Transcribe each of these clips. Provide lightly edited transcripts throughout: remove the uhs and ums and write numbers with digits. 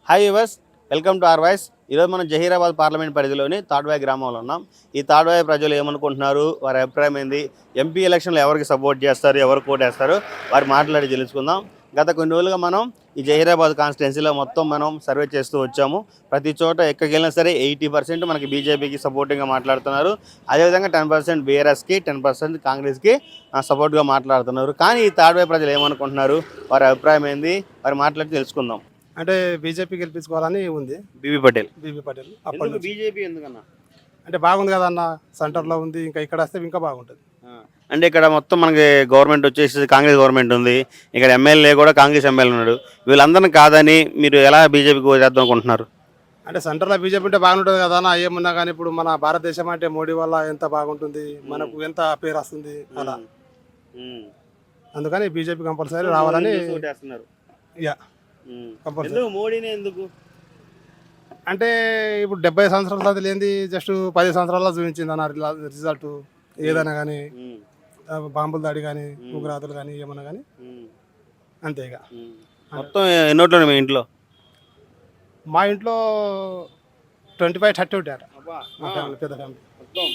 Hi viewers, welcome to our voice. ఈరోజు మనం Zaheerabad parliament పరిధిలోని తాడ్వాయి గ్రామంలో ఉన్నాం. ఈ తాడ్వాయి ప్రజలు ఏమనుకుంటున్నారు, వారి అభిప్రాయం ఏంది, ఎంపీ ఎలక్షన్లో ఎవరికి సపోర్ట్ చేస్తారు, ఎవరు కోటేస్తారు, వారి మాట్లాడి తెలుసుకుందాం. గత కొన్ని రోజులుగా మనం ఈ జహీరాబాద్ కాన్స్టిట్యున్సీలో మొత్తం మనం సర్వే చేస్తూ వచ్చాము. ప్రతి చోట ఎక్కడికి వెళ్ళినా సరే 80% మనకి బీజేపీకి సపోర్టింగ్గా మాట్లాడుతున్నారు. అదేవిధంగా 10% బీఆర్ఎస్కి, 10% కాంగ్రెస్కి సపోర్ట్గా మాట్లాడుతున్నారు. కానీ ఈ తాడ్వాయి ప్రజలు ఏమనుకుంటున్నారు, వారి అభిప్రాయం ఏంది, వారి మాట్లాడి తెలుసుకుందాం. అంటే బీజేపీ గెలిపించుకోవాలని ఉంది. బీబీ పటేల్ పటేల్ అప్పటి నుంచి బీజేపీ ఎందుకన్నా అంటే బాగుంది కదా అన్న, సెంటర్లో ఉంది, ఇంకా ఇక్కడ వస్తే ఇంకా బాగుంటుంది. అంటే ఇక్కడ మొత్తం మనకి గవర్నమెంట్ వచ్చేసి కాంగ్రెస్ గవర్నమెంట్ ఉంది. ఇక్కడ ఎమ్మెల్యే కూడా కాంగ్రెస్ ఎమ్మెల్యే ఉన్నాడు. వీళ్ళందరినీ కాదని మీరు ఎలా బీజేపీకి చేద్దాం అనుకుంటున్నారు? అంటే సెంటర్లో బీజేపీ ఉంటే బాగుంటుంది కదా అన్న. ఏమున్నా కానీ ఇప్పుడు మన భారతదేశం అంటే మోడీ వల్ల ఎంత బాగుంటుంది, మనకు ఎంత పేరు వస్తుంది అలా. అందుకని బీజేపీ కంపల్సరీ రావాలని యా కంపల్సరీ. మోడీనే ఎందుకు అంటే ఇప్పుడు 70 సంవత్సరాల తర్వాత లేనిది జస్ట్ 10 సంవత్సరాల్లో చూపించింది అన్న రిజల్ట్. ఏదైనా కానీ బాంబుల దాడి కానీ ఉగ్రవాదులు కానీ ఏమన్నా కానీ అంతే. ఇక మొత్తం ఎన్నోట్లు మీ ఇంట్లో? మా ఇంట్లో 25-30 ఉంటారు. మా ఫ్యామిలీ పెద్ద ఫ్యామిలీ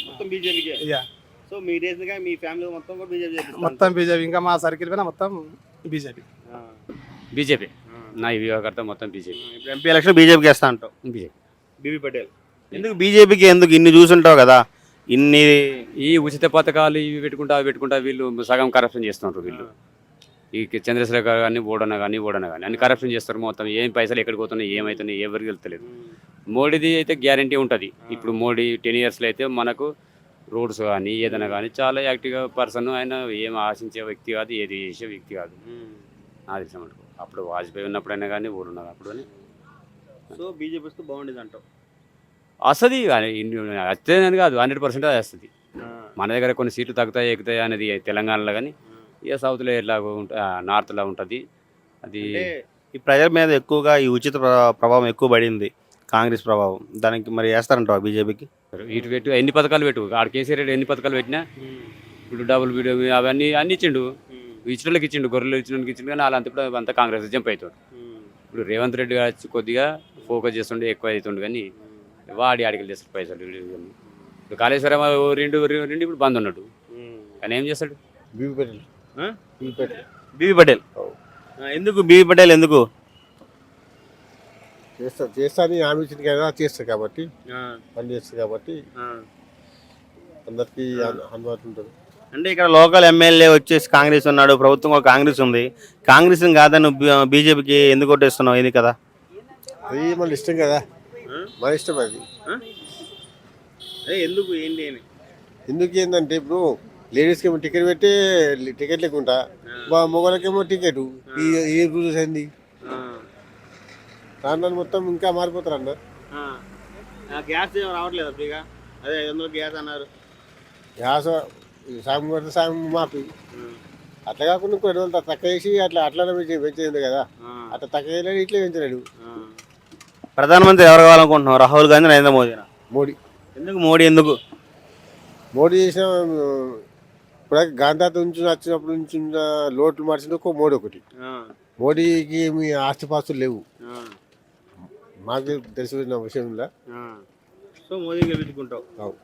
మొత్తం బీజేపీకి. యా సో మీ రీసెంట్గా మీ ఫ్యామిలీ మొత్తం కూడా బీజేపీ మొత్తం బీజేపీ. ఇంకా మా సర్కిల్ పైన మొత్తం బీజేపీ. బీజేపీ నా వ్యూహకర్త మొత్తం బీజేపీ. ఇప్పుడు ఎంపీ ఎలక్షన్ బీజేపీకి వేస్తా అంటావు? బీజేపీ. బీబీ పటేల్ ఎందుకు బీజేపీకి? ఎందుకు ఇన్ని చూసుంటావు కదా, ఇన్ని ఈ ఉచిత పథకాలు ఇవి పెట్టుకుంటా వీళ్ళు సగం కరప్షన్ చేస్తుంటారు. వీళ్ళు ఈ చంద్రశేఖర్ కానీ ఓడన కానీ అన్ని కరప్షన్ చేస్తారు. మొత్తం ఏం పైసలు ఎక్కడికి పోతున్నాయి, ఏమవుతున్నాయి ఎవరికి వెళ్తలేదు. మోడీది అయితే గ్యారంటీ ఉంటుంది. ఇప్పుడు మోడీ 10 yearsలో అయితే మనకు రోడ్స్ కానీ ఏదైనా కానీ చాలా యాక్టివ్గా పర్సన్. ఆయన ఏం ఆశించే వ్యక్తి కాదు, ఏది చేసే వ్యక్తి కాదు నాకు తెలిసిన మటుకు. అప్పుడు వాజ్పేయి ఉన్నప్పుడైనా కానీ ఓడున్నారు అప్పుడు అని. సో బీజేపీ వస్తే బాగుండేది అంటావు? వస్తుంది కానీ వస్తేనని కాదు, 100% అది వస్తుంది. మన దగ్గర కొన్ని సీట్లు తగ్గుతాయి ఎక్కుతాయి అనేది తెలంగాణలో, కానీ ఇక సౌత్లో ఎట్లా నార్త్లో ఉంటుంది అది. ఈ ప్రజల మీద ఎక్కువగా ఈ ఉచిత ప్రభావం ఎక్కువ పడింది, కాంగ్రెస్ ప్రభావం. దానికి మరి వేస్తారంటావా బీజేపీకి? ఇటు పెట్టు ఎన్ని పథకాలు పెట్టు, ఆడ కేసీఆర్ ఎన్ని పథకాలు పెట్టినా ఇప్పుడు డబుల్ వీడియో అవన్నీ అన్ని ఇచ్చిండు. ఇచ్చిన వాళ్ళకి ఇచ్చిండు, గొర్రెలు ఇచ్చిన వాళ్ళకి ఇచ్చిండు, కానీ వాళ్ళంతా అంతా కాంగ్రెస్ జంప్ అవుతాడు. ఇప్పుడు రేవంత్ రెడ్డి వచ్చి కొద్దిగా ఫోకస్ చేస్తుండే, ఎక్కువ అవుతుండే, కానీ వాడి ఆడికలు చేస్తాడు పైసలు. ఇప్పుడు కాళేశ్వరం రెండు ఇప్పుడు బంద్ ఉన్నాడు, కానీ ఏం చేస్తాడు? బీబీ పటేల్. బీబీ పటేల్ ఎందుకు? బీబీ పటేల్ ఎందుకు చేస్తాను హామీ ఇచ్చింది కదా, చేస్తారు కాబట్టి పని చేస్తారు కాబట్టి అందరికీ అందుబాటులో ఉంటుంది. అంటే ఇక్కడ లోకల్ ఎమ్మెల్యే వచ్చేసి కాంగ్రెస్ ఉన్నాడు, ప్రభుత్వం కూడా కాంగ్రెస్ ఉంది. కాంగ్రెస్ కాదని నువ్వు బీజేపీకి ఎందుకు కొట్టేస్తున్నావు? ఇది కదా, అది మన ఇష్టం కదా, మన ఇష్టం అది. ఎందుకు ఏంటి అని? ఎందుకు ఏంటంటే ఇప్పుడు లేడీస్కి ఏమో టికెట్ పెట్టి టికెట్ లేకుండా మొగలకేమో టికెట్. ఏ రూల్స్ అయింది దాంట్లో మొత్తం ఇంకా మారిపోతారు అన్న. గ్యాస్ ఏం రావట్లేదు ఫ్రీగా? అదే ఎందుకు గ్యాస్ అన్నారు? గ్యాస్ సాగు కొడితే సాగు మాపి అట్లా కాకుండా ఇంకో 2 రోజులు తక్కువ వేసి అట్లానే పెంచేది కదా. అట్లా తక్కువ వేయలేడు, ఇట్లా పెంచలేడు. ప్రధానమంత్రి ఎవరు కావాలనుకుంటున్నావు? రాహుల్ గాంధీ, నరేంద్ర మోదీనా? మోడీ. ఎందుకు మోడీ? ఎందుకు మోడీ చేసిన ఇప్పుడు గాంధీ నుంచి వచ్చినప్పటి నుంచి ఉన్న లోట్లు మార్చిన ఒక మోడీ ఒకటి. మోడీకి మీ ఆస్తిపాస్తులు లేవు, మాకు తెలిసిన విషయంలో. సో మోదీ గెలుచుకుంటావు.